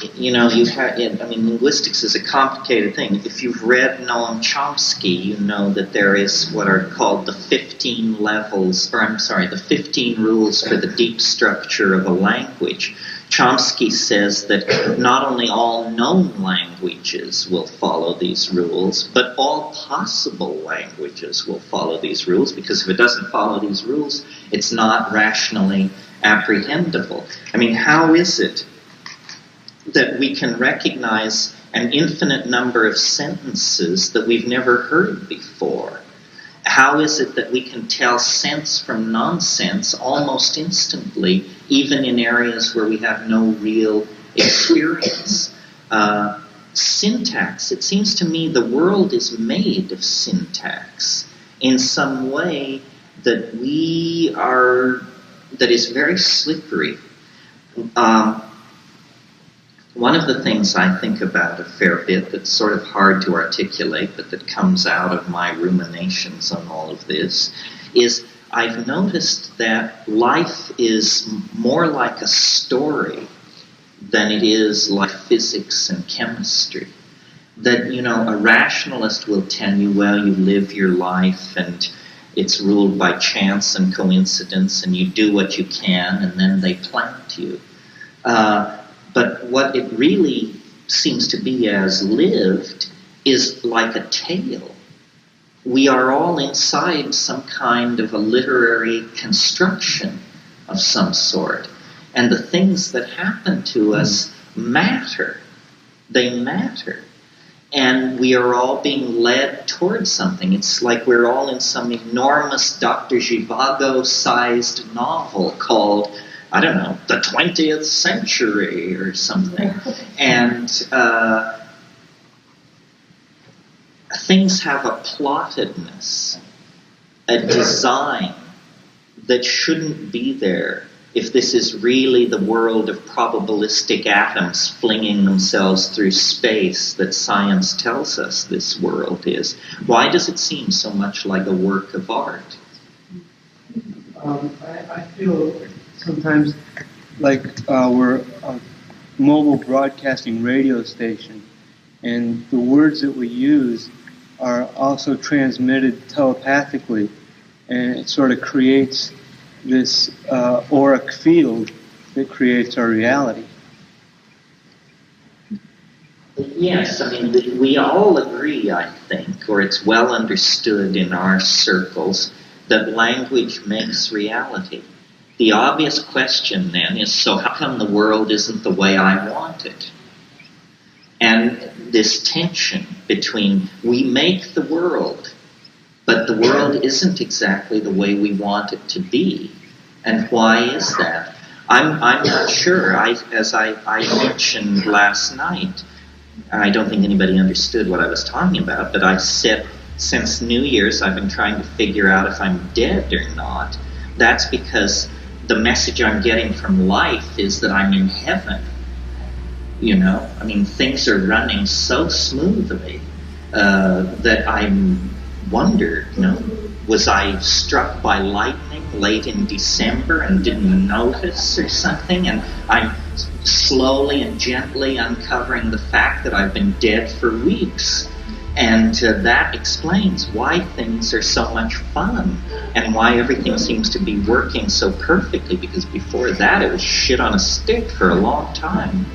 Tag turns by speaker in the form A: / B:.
A: linguistics is a complicated thing. If you've read Noam Chomsky, you know that there is what are called the 15 rules for the deep structure of a language. Chomsky says that not only all known languages will follow these rules, but all possible languages will follow these rules, because if it doesn't follow these rules, it's not rationally apprehendable. How is it that we can recognize an infinite number of sentences that we've never heard before? How is it that we can tell sense from nonsense almost instantly, even in areas where we have no real experience? Syntax. It seems to me the world is made of syntax in some way that is very slippery. One of the things I think about a fair bit that's sort of hard to articulate, but that comes out of my ruminations on all of this, is I've noticed that life is more like a story than it is like physics and chemistry. That, a rationalist will tell you, well, you live your life and it's ruled by chance and coincidence and you do what you can and then they plant you. But what it really seems to be as lived is like a tale. We are all inside some kind of a literary construction of some sort. And the things that happen to us matter. They matter. And we are all being led towards something. It's like we're all in some enormous Dr. Zhivago-sized novel called, I don't know, the 20th century or something. And things have a plottedness, a design that shouldn't be there if this is really the world of probabilistic atoms flinging themselves through space that science tells us this world is. Why does it seem so much like a work of art?
B: I feel sometimes like we're a mobile broadcasting radio station, and the words that we use are also transmitted telepathically, and it sort of creates this auric field that creates our reality.
A: Yes, we all agree, I think, or it's well understood in our circles, that language makes reality. The obvious question then is, so how come the world isn't the way I want it? And this tension between we make the world, but the world isn't exactly the way we want it to be. And why is that? I'm not sure. As I mentioned last night, I don't think anybody understood what I was talking about, but I said since New Year's I've been trying to figure out if I'm dead or not. That's because the message I'm getting from life is that I'm in heaven. Things are running so smoothly that I wonder, was I struck by lightning late in December and didn't notice or something? And I'm slowly and gently uncovering the fact that I've been dead for weeks. And that explains why things are so much fun and why everything seems to be working so perfectly, because before that it was shit on a stick for a long time.